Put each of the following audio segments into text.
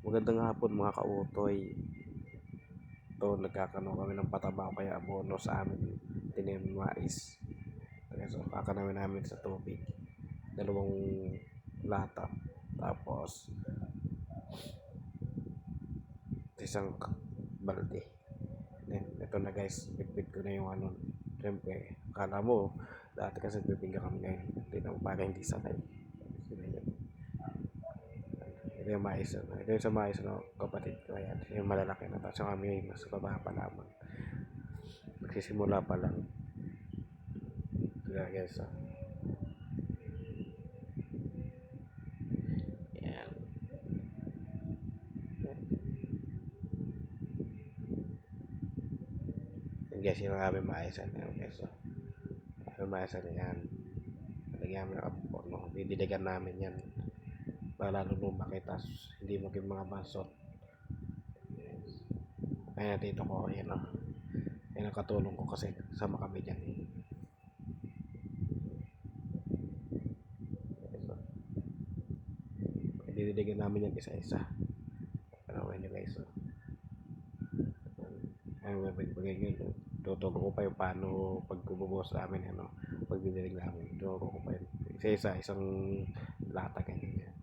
Magandang hapon mga kautoy. Ito, nagkakano kami ng pataba o kaya abono sa amin tinanim mais. So, kakanawin namin sa tubig. 2 lata. Tapos, isang balde. Then, ito na guys, bitbit ko na yung ano. Siyempre, akala mo, dati kasi bibigyan kami ngayon. Hindi na parang hindi sanay. Ito yung mais. Ito yung sa mais, no? Kapatid ko. Ayan. Yung malalaki na. Tapos yung kami mas baba pa lamang. Nagsisimula pa lang. Kaya guys, ayan. Yan guys, yung aming maisan. Ayan guys, aming maisan yan. Lagyan namin ng abon, no? Didiligan namin yan. Para lalo lumaki. Tapos hindi maging mga basot. Ayan, dito ko. Ayan, no? Ayan ang katulong ko kasi sama kami dyan. Didiligan namin yan isa-isa. Pero ayan guys, ayun, bagay yun. Tuturo ko pa yung paano pagbubuhos namin, ano, pagdidilig namin. Tuturo ko pa yun. Isa-isa, isang lata ganyan yan.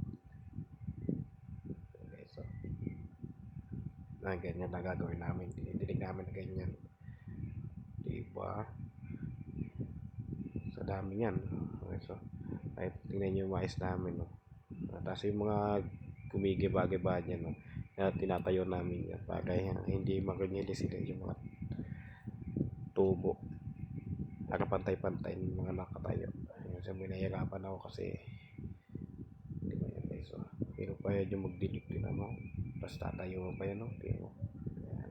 Okay, so, ganyan na gagawin namin. Didilig namin na ganyan. Diba? Sa dami yan. Okay, so, ay, tingnan nyo yung mais namin, no. Tapos yung mga kumigiba-giba dyan, no, na tinatayo namin yan para hindi makunyili sila yung mga tubo para pantay-pantay ng mga nakatayo. So minahirapan ako kasi hindi ba yan guys, so pero pa yan yung magdilig din naman, tapos tatayo mo pa yan, no? Pero yan,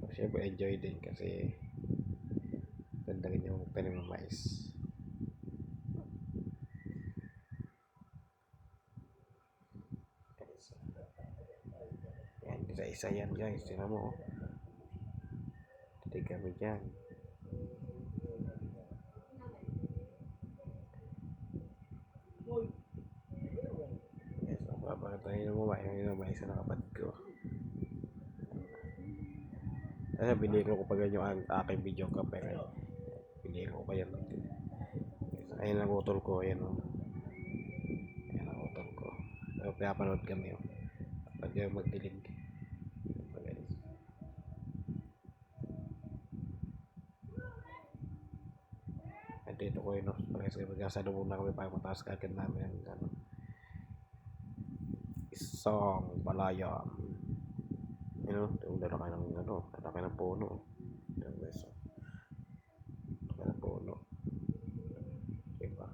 so syempre enjoy din kasi ganda rin yung tanim ng mais. Yan, isa-isa yan guys, tingnan mo, titig kami dyan. Yes, papakitahin mo ba yung mais na kapatid ko. Kasi biniro ko pa ganyan yung aking video camera. Biniro ko pa yan. Ayun ang utol ko, ayan o. Ayan ang utol ko. So, pinapanood kami o. Pag yung magdilig. Dito ko yun o. Kasi magkasalubong na kami para mataas kagad namin ang ano, isang balaya. You know, yung lalaki ng ano, lalaki ng puno. Yung beso. Lalaki ng puno. Diba?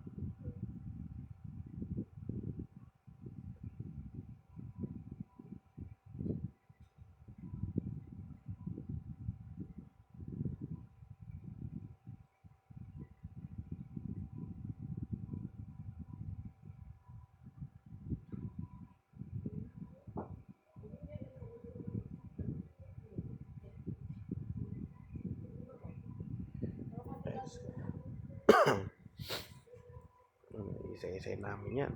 Isa-isa namin yan.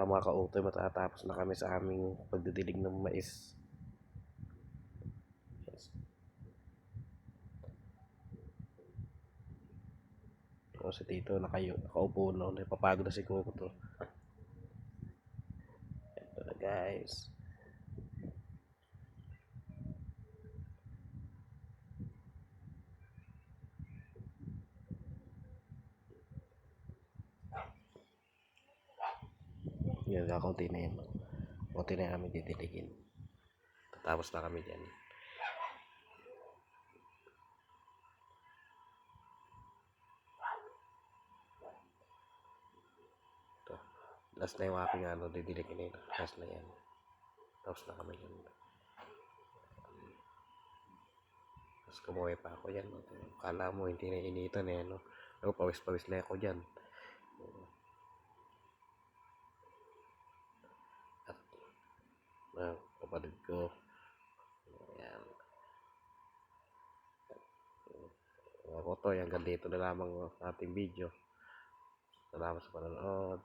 mga ka-utoy, matatapos na kami sa aming pagdidilig ng mais. Yes. O si Tito nakaupo na, napapagod na siguro to. Ito na guys. Yan, kakunti na yan. Kunti na kami didiligin. Tapos na kami dyan. Ito. Last na yung aking didiligin na yun. Last na yan. Tapos na kami dyan. Tapos kumuha pa ako dyan. Kala mo hindi na initan eh. Pawis-pawis na ako dyan. At kapatid ko. Ayan. Ako to, hanggang dito na lamang ating video. Salamat sa panonood.